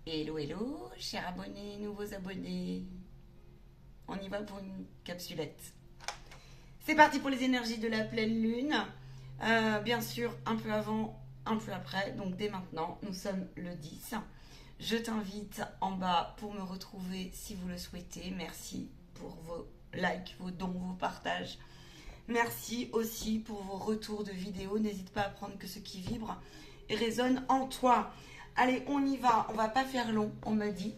Hello, hello, chers abonnés, nouveaux abonnés. On y va pour une capsulette. C'est parti pour les énergies de la pleine lune. Bien sûr, un peu avant, un peu après. Donc dès maintenant, nous sommes le 10. Je t'invite en bas pour me retrouver si vous le souhaitez. Merci pour vos likes, vos dons, vos partages. Merci aussi pour vos retours de vidéos. N'hésite pas à prendre que ce qui vibre et résonne en toi. Allez, on y va. On va pas faire long, on me dit.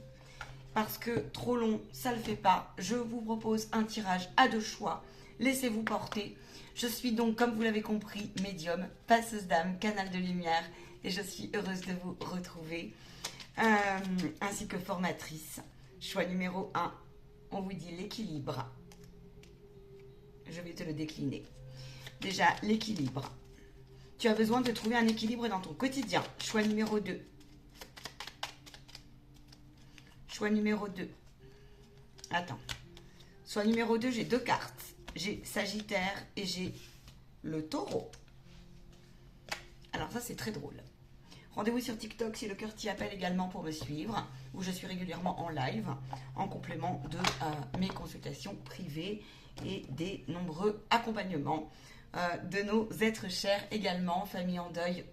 Parce que trop long, ça le fait pas. Je vous propose un tirage à deux choix. Laissez-vous porter. Je suis donc, comme vous l'avez compris, médium, passeuse d'âme, canal de lumière. Et je suis heureuse de vous retrouver. Ainsi que formatrice. Choix numéro 1. On vous dit l'équilibre. Je vais te le décliner. Déjà, l'équilibre. Tu as besoin de trouver un équilibre dans ton quotidien. Choix numéro 2. Choix numéro 2. Attends. Choix numéro 2, j'ai deux cartes. J'ai Sagittaire et j'ai le Taureau. Alors ça, c'est très drôle. Rendez-vous sur TikTok si le cœur t'y appelle également pour me suivre, où je suis régulièrement en live, en complément de mes consultations privées et des nombreux accompagnements de nos êtres chers également, famille en deuil.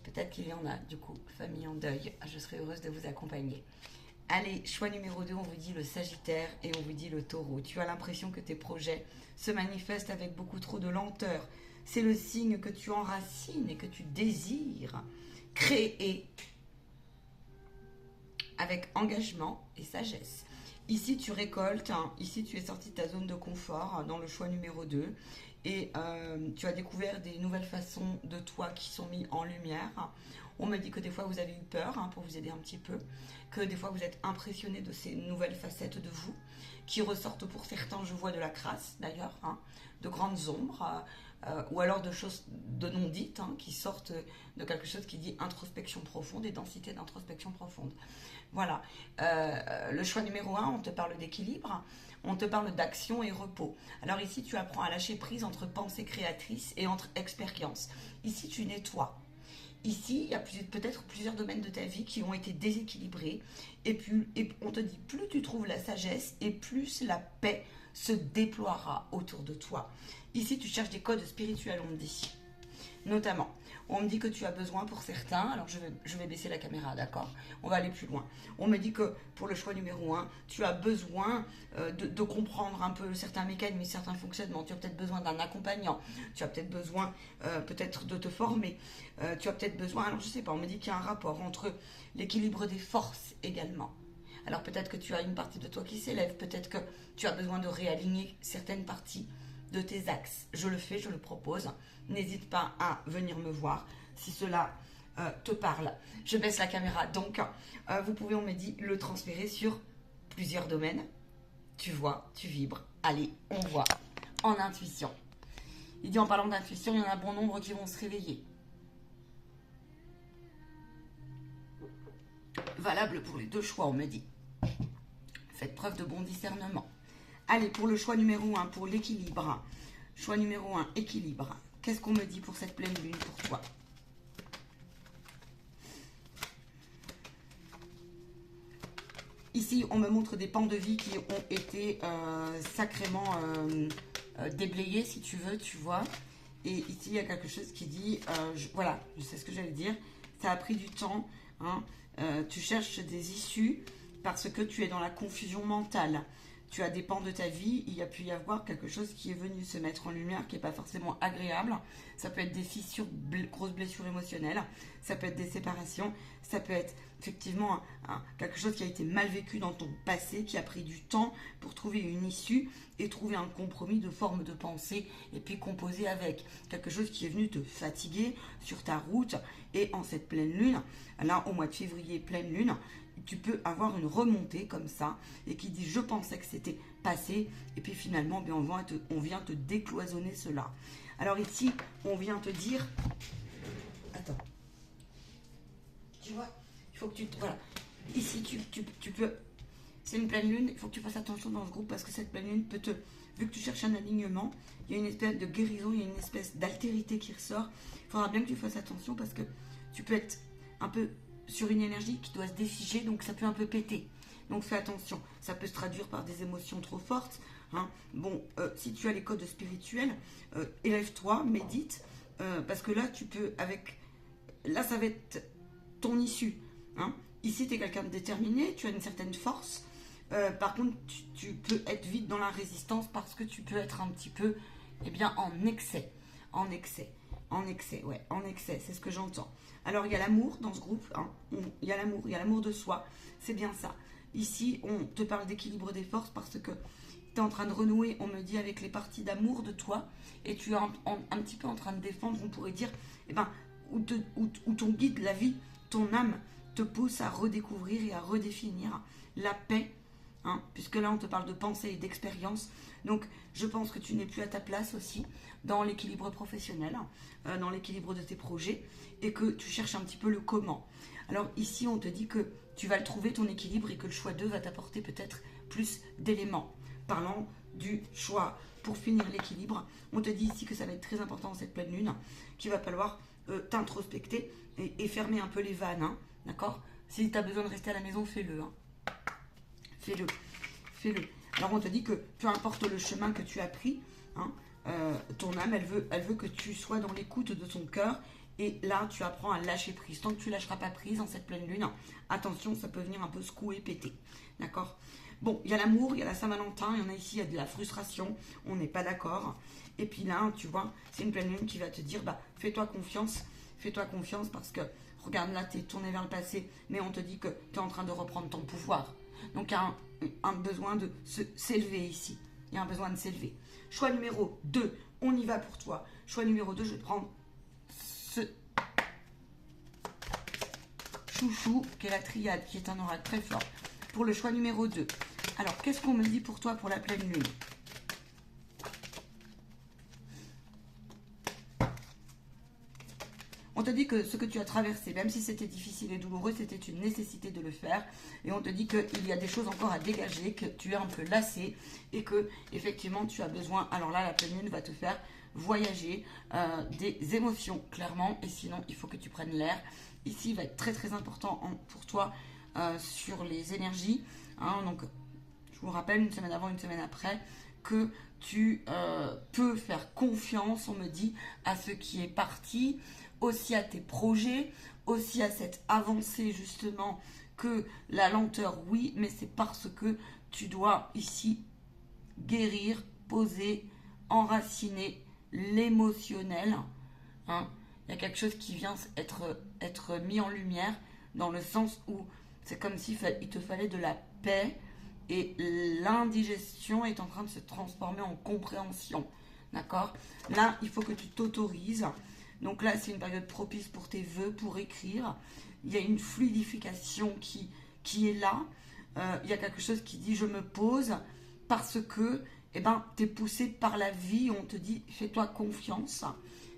Peut-être qu'il y en a, du coup, famille en deuil. Je serai heureuse de vous accompagner. Allez, choix numéro 2, on vous dit le Sagittaire et on vous dit le Taureau. Tu as l'impression que tes projets se manifestent avec beaucoup trop de lenteur. C'est le signe que tu enracines et que tu désires créer avec engagement et sagesse. Ici, tu récoltes. Ici, tu es sorti de ta zone de confort dans le choix numéro 2. Et tu as découvert des nouvelles façons de toi qui sont mises en lumière. On me dit que des fois, vous avez eu peur, pour vous aider un petit peu. Que des fois, vous êtes impressionné de ces nouvelles facettes de vous, qui ressortent pour certains, je vois de la crasse d'ailleurs, de grandes ombres, ou alors de choses de non dites, qui sortent de quelque chose qui dit introspection profonde et densité d'introspection profonde. Voilà. Le choix numéro 1, on te parle d'équilibre, on te parle d'action et repos. Alors ici, tu apprends à lâcher prise entre pensée créatrice et entre expérience. Ici, tu nettoies. Ici, il y a peut-être plusieurs domaines de ta vie qui ont été déséquilibrés. Et on te dit, plus tu trouves la sagesse et plus la paix se déploiera autour de toi. Ici, tu cherches des codes spirituels, on me dit. Notamment, on me dit que tu as besoin pour certains, alors je vais baisser la caméra, d'accord? On va aller plus loin. On me dit que pour le choix numéro 1, tu as besoin de comprendre un peu certains mécanismes, certains fonctionnements. Tu as peut-être besoin d'un accompagnant. Tu as peut-être besoin peut-être de te former. Tu as peut-être besoin, alors je sais pas, on me dit qu'il y a un rapport entre l'équilibre des forces également. Alors peut-être que tu as une partie de toi qui s'élève, peut-être que tu as besoin de réaligner certaines parties de tes axes. Je le fais, je le propose. N'hésite pas à venir me voir si cela te parle. Je baisse la caméra. Donc, vous pouvez, on me dit, le transférer sur plusieurs domaines. Tu vois, tu vibres. Allez, on voit. En intuition. Il dit en parlant d'intuition, il y en a bon nombre qui vont se réveiller. Valable pour les deux choix, on me dit. Faites preuve de bon discernement. Allez, pour le choix numéro 1, pour l'équilibre. Choix numéro 1, équilibre. Qu'est-ce qu'on me dit pour cette pleine lune pour toi? Ici, on me montre des pans de vie qui ont été sacrément déblayés, si tu veux, tu vois. Et ici, il y a quelque chose qui dit, voilà, je sais ce que j'allais dire, ça a pris du temps, tu cherches des issues parce que tu es dans la confusion mentale. Tu as des pans de ta vie, il y a pu y avoir quelque chose qui est venu se mettre en lumière, qui n'est pas forcément agréable. Ça peut être des fissures, grosses blessures émotionnelles, ça peut être des séparations, ça peut être effectivement quelque chose qui a été mal vécu dans ton passé, qui a pris du temps pour trouver une issue et trouver un compromis de forme de pensée et puis composer avec quelque chose qui est venu te fatiguer sur ta route. Et en cette pleine lune, là au mois de février, pleine lune, tu peux avoir une remontée comme ça et qui dit je pensais que c'était passé et puis finalement bien, on vient te décloisonner cela. Alors ici on vient te dire attends, tu vois, il faut que voilà, ici tu peux, c'est une pleine lune, il faut que tu fasses attention dans ce groupe parce que cette pleine lune peut te, vu que tu cherches un alignement, il y a une espèce de guérison, il y a une espèce d'altérité qui ressort. Il faudra bien que tu fasses attention parce que tu peux être un peu sur une énergie qui doit se défiger, donc ça peut un peu péter. Donc fais attention, ça peut se traduire par des émotions trop fortes. Hein. Bon, si tu as les codes spirituels, élève-toi, médite, parce que là, tu peux, là, ça va être ton issue. Hein. Ici, tu es quelqu'un de déterminé, tu as une certaine force. Par contre, tu peux être vite dans la résistance parce que tu peux être un petit peu, eh bien, en excès. En excès, ouais, en excès, c'est ce que j'entends. Alors, il y a l'amour dans ce groupe, hein. Il y a l'amour de soi, c'est bien ça. Ici, on te parle d'équilibre des forces parce que tu es en train de renouer, on me dit, avec les parties d'amour de toi, et tu es un petit peu en train de défendre, on pourrait dire, eh ben, où ton guide, la vie, ton âme, te pousse à redécouvrir et à redéfinir la paix, hein, puisque là, on te parle de pensée et d'expérience. Donc, je pense que tu n'es plus à ta place aussi dans l'équilibre professionnel, dans l'équilibre de tes projets, et que tu cherches un petit peu le comment. Alors ici, on te dit que tu vas le trouver, ton équilibre, et que le choix 2 va t'apporter peut-être plus d'éléments. Parlant du choix pour finir l'équilibre, on te dit ici que ça va être très important cette pleine lune, qu'il va falloir t'introspecter et fermer un peu les vannes, hein, d'accord? Si tu as besoin de rester à la maison, fais-le. Hein. Fais-le. Alors on te dit que peu importe le chemin que tu as pris, hein, ton âme, elle veut que tu sois dans l'écoute de ton cœur. Et là, tu apprends à lâcher prise. Tant que tu ne lâcheras pas prise en cette pleine lune, attention, ça peut venir un peu secouer, péter. D'accord? Bon, il y a l'amour, il y a la Saint-Valentin, il y en a ici, il y a de la frustration, on n'est pas d'accord. Et puis là, tu vois, c'est une pleine lune qui va te dire, bah, fais-toi confiance parce que, regarde là, tu es tourné vers le passé, mais on te dit que tu es en train de reprendre ton pouvoir. Donc, il y a un besoin de s'élever ici. Il y a un besoin de s'élever. Choix numéro 2, on y va pour toi. Choix numéro 2, je vais te prendre ce chouchou, qui est la triade, qui est un oracle très fort, pour le choix numéro 2. Alors, qu'est-ce qu'on me dit pour toi pour la pleine lune? On te dit que ce que tu as traversé, même si c'était difficile et douloureux, c'était une nécessité de le faire. Et on te dit qu'il y a des choses encore à dégager, que tu es un peu lassé et que, effectivement, tu as besoin. Alors là, la pleine lune va te faire voyager des émotions, clairement. Et sinon, il faut que tu prennes l'air. Ici, il va être très, très important pour toi sur les énergies. Hein, donc, je vous rappelle, une semaine avant, une semaine après, que tu peux faire confiance, on me dit, à ce qui est parti, aussi à tes projets, aussi à cette avancée justement, que la lenteur, oui, mais c'est parce que tu dois ici guérir, poser, enraciner l'émotionnel. Hein. Il y a quelque chose qui vient être mis en lumière dans le sens où c'est comme s'il te fallait de la paix et l'indigestion est en train de se transformer en compréhension. D'accord? Là, il faut que tu t'autorises. Donc là, c'est une période propice pour tes vœux, pour écrire. Il y a une fluidification qui est là. Il y a quelque chose qui dit « je me pose » parce que tu es poussé par la vie. On te dit « fais-toi confiance ».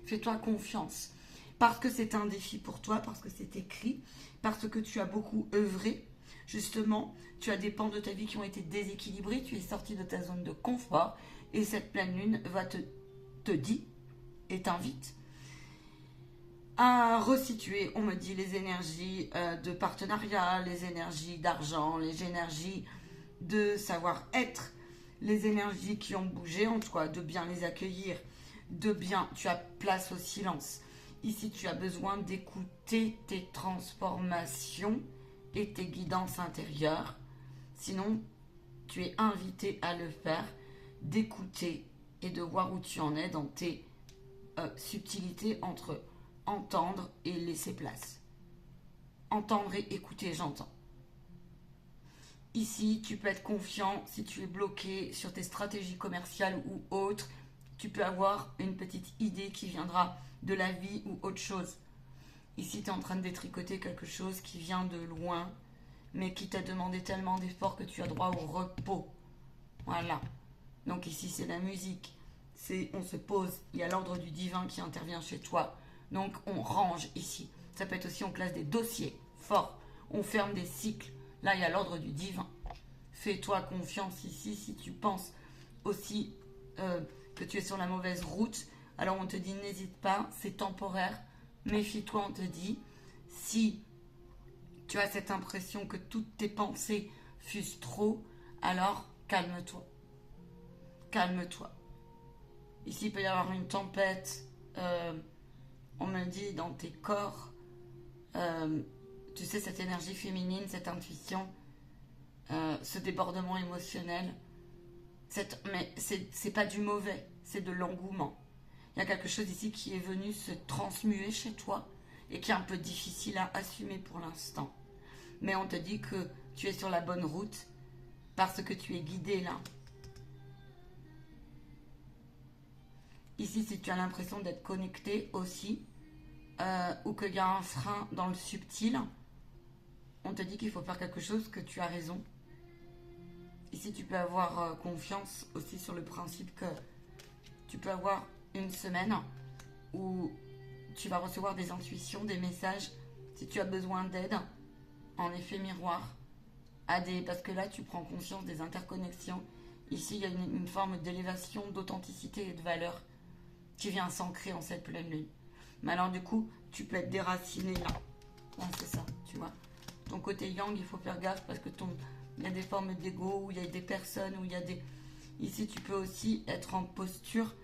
Fais-toi confiance. Parce que c'est un défi pour toi, parce que c'est écrit, parce que tu as beaucoup œuvré. Justement, tu as des pans de ta vie qui ont été déséquilibrés. Tu es sorti de ta zone de confort. Et cette pleine lune va te dit et t'invite à resituer, on me dit, les énergies de partenariat, les énergies d'argent, les énergies de savoir-être, les énergies qui ont bougé en toi, de bien les accueillir, de bien, tu as place au silence. Ici, tu as besoin d'écouter tes transformations et tes guidances intérieures. Sinon, tu es invité à le faire, d'écouter et de voir où tu en es dans tes subtilités entre entendre et laisser place. Entendre et écouter, j'entends. Ici, tu peux être confiant si tu es bloqué sur tes stratégies commerciales ou autres. Tu peux avoir une petite idée qui viendra de la vie ou autre chose. Ici, tu es en train de détricoter quelque chose qui vient de loin, mais qui t'a demandé tellement d'efforts que tu as droit au repos. Voilà. Donc ici, c'est la musique. On se pose. Il y a l'ordre du divin qui intervient chez toi. Donc, on range ici. Ça peut être aussi, on classe des dossiers forts. On ferme des cycles. Là, il y a l'ordre du divin. Fais-toi confiance ici si tu penses aussi que tu es sur la mauvaise route. Alors, on te dit, n'hésite pas, c'est temporaire. Méfie-toi, on te dit. Si tu as cette impression que toutes tes pensées fusent trop, alors calme-toi. Calme-toi. Ici, il peut y avoir une tempête, on me dit, dans tes corps. Tu sais, cette énergie féminine, cette intuition, ce débordement émotionnel. Mais c'est pas du mauvais, c'est de l'engouement. Il y a quelque chose ici qui est venu se transmuer chez toi et qui est un peu difficile à assumer pour l'instant. Mais on te dit que tu es sur la bonne route parce que tu es guidé là. Ici, si tu as l'impression d'être connecté aussi, ou qu'il y a un frein dans le subtil, on te dit qu'il faut faire quelque chose, que tu as raison. Ici, tu peux avoir confiance aussi sur le principe que tu peux avoir une semaine où tu vas recevoir des intuitions, des messages, si tu as besoin d'aide, en effet miroir, parce que là, tu prends conscience des interconnexions. Ici, il y a une forme d'élévation, d'authenticité et de valeur qui vient s'ancrer en cette pleine lune. Mais alors, du coup, tu peux être déraciné là. Là, c'est ça, tu vois. Ton côté yang, il faut faire gaffe parce que il y a des formes d'ego, où il y a des personnes, où il y a des... Ici, tu peux aussi être en posture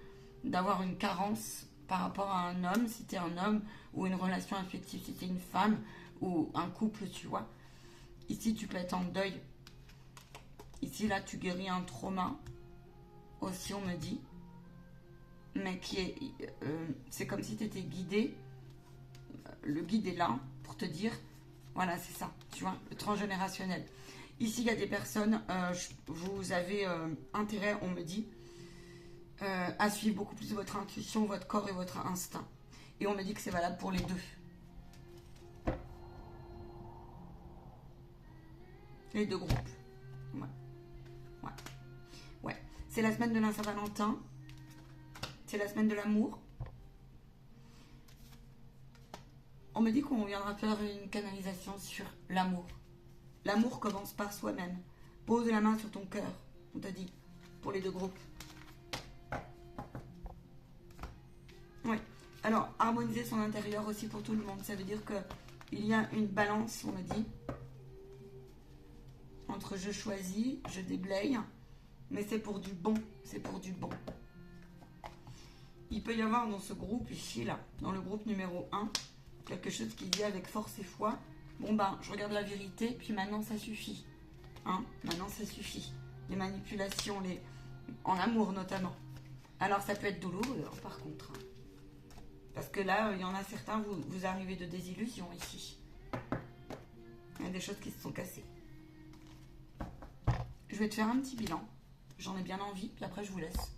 d'avoir une carence par rapport à un homme, si tu es un homme, ou une relation affective, si tu es une femme, ou un couple, tu vois. Ici, tu peux être en deuil. Ici, là, tu guéris un trauma, aussi, on me dit. Mais qui est... c'est comme si tu étais guidé. Le guide est là pour te dire... Voilà, c'est ça, tu vois, le transgénérationnel. Ici, il y a des personnes, vous avez intérêt, on me dit, à suivre beaucoup plus votre intuition, votre corps et votre instinct. Et on me dit que c'est valable pour les deux. Les deux groupes. Ouais. Ouais. Ouais. C'est la semaine de la Saint-Valentin. C'est la semaine de l'amour. On me dit qu'on viendra faire une canalisation sur l'amour. L'amour commence par soi-même. Pose la main sur ton cœur, on t'a dit, pour les deux groupes. Oui. Alors, harmoniser son intérieur aussi pour tout le monde. Ça veut dire qu'il y a une balance, on me dit, entre je choisis, je déblaye, mais c'est pour du bon. C'est pour du bon. Il peut y avoir dans ce groupe ici, là, dans le groupe numéro 1, quelque chose qui dit avec force et foi, bon ben, je regarde la vérité, puis maintenant ça suffit. Hein, maintenant ça suffit. Les manipulations, en amour notamment. Alors ça peut être douloureux, par contre. Parce que là, il y en a certains, vous arrivez de désillusions ici. Il y a des choses qui se sont cassées. Je vais te faire un petit bilan. J'en ai bien envie, puis après je vous laisse.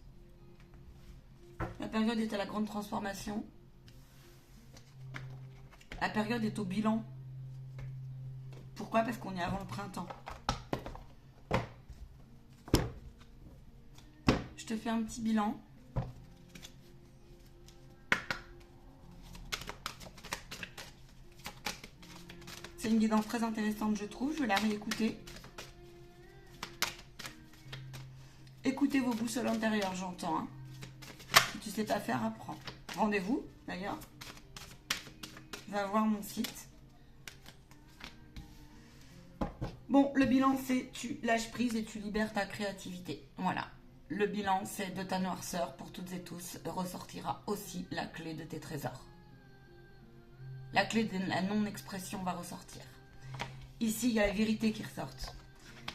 La période est à la grande transformation. La période est au bilan. Pourquoi? Parce qu'on est avant le printemps. Je te fais un petit bilan. C'est une guidance très intéressante, je trouve. Je vais la réécouter. Écoutez vos boussoles intérieures, j'entends. Hein. Si tu sais pas faire, apprends. Rendez-vous, d'ailleurs. Va voir mon site. Bon, le bilan, c'est tu lâches prise et tu libères ta créativité. Voilà. Le bilan, c'est de ta noirceur pour toutes et tous ressortira aussi la clé de tes trésors. La clé de la non-expression va ressortir. Ici, il y a la vérité qui ressort.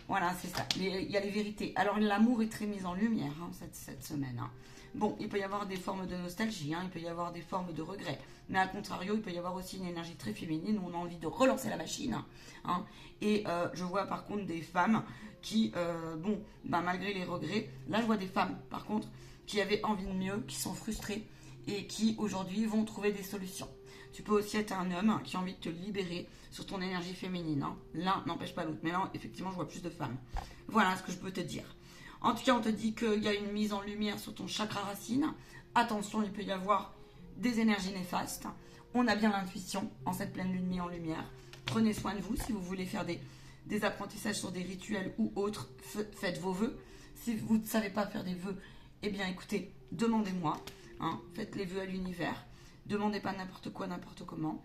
Voilà, c'est ça. Il y a les vérités. Alors, l'amour est très mis en lumière hein, cette semaine. Hein. Bon, il peut y avoir des formes de nostalgie, hein, il peut y avoir des formes de regret. Mais à contrario, il peut y avoir aussi une énergie très féminine où on a envie de relancer la machine. Hein. Et je vois par contre des femmes qui, malgré les regrets, là je vois des femmes par contre qui avaient envie de mieux, qui sont frustrées et qui aujourd'hui vont trouver des solutions. Tu peux aussi être un homme qui a envie de te libérer sur ton énergie féminine. Hein. L'un n'empêche pas l'autre. Mais là, effectivement, je vois plus de femmes. Voilà ce que je peux te dire. En tout cas, on te dit qu'il y a une mise en lumière sur ton chakra racine. Attention, il peut y avoir des énergies néfastes. On a bien l'intuition en cette pleine lune mise en lumière. Prenez soin de vous. Si vous voulez faire des apprentissages sur des rituels ou autres, faites vos vœux. Si vous ne savez pas faire des vœux, eh bien, écoutez, demandez-moi. Hein. Faites les vœux à l'univers. Demandez pas n'importe quoi, n'importe comment.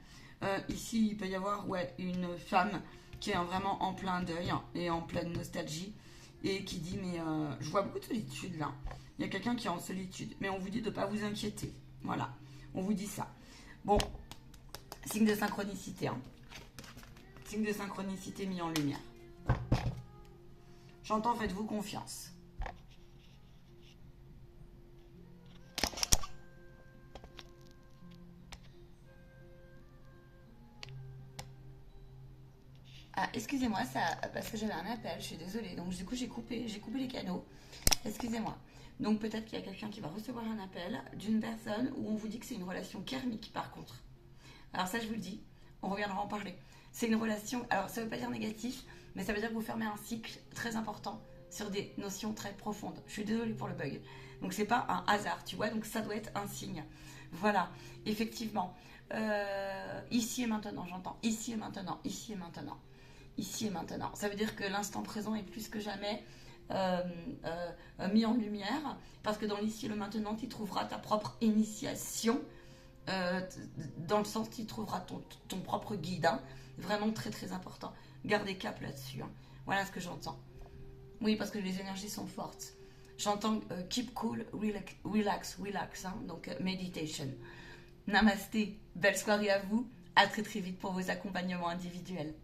Ici, il peut y avoir ouais, une femme qui est vraiment en plein deuil et en pleine nostalgie et qui dit mais je vois beaucoup de solitude là. Il y a quelqu'un qui est en solitude, mais on vous dit de ne pas vous inquiéter. Voilà, on vous dit ça. Bon, signe de synchronicité. Hein. Signe de synchronicité mis en lumière. J'entends, faites-vous confiance. Ah, excusez-moi, ça, parce que j'avais un appel, je suis désolée. Donc, du coup, j'ai coupé les canaux. Excusez-moi. Donc, peut-être qu'il y a quelqu'un qui va recevoir un appel d'une personne où on vous dit que c'est une relation karmique, par contre. Alors, ça, je vous le dis, on reviendra en parler. C'est une relation, alors ça ne veut pas dire négatif, mais ça veut dire que vous fermez un cycle très important sur des notions très profondes. Je suis désolée pour le bug. Donc, c'est pas un hasard, tu vois, donc ça doit être un signe. Voilà, effectivement. Ici et maintenant, j'entends. Ici et maintenant, ici et maintenant. Ici et maintenant. Ça veut dire que l'instant présent est plus que jamais euh, mis en lumière, parce que dans l'ici et le maintenant, tu trouveras ta propre initiation, euh, dans le sens tu trouveras ton propre guide. Hein. Vraiment très très important. Gardez cap là-dessus. Hein. Voilà ce que j'entends. Oui, parce que les énergies sont fortes. J'entends keep cool, relax, relax. Hein. Donc meditation. Namasté. Belle soirée à vous. À très très vite pour vos accompagnements individuels.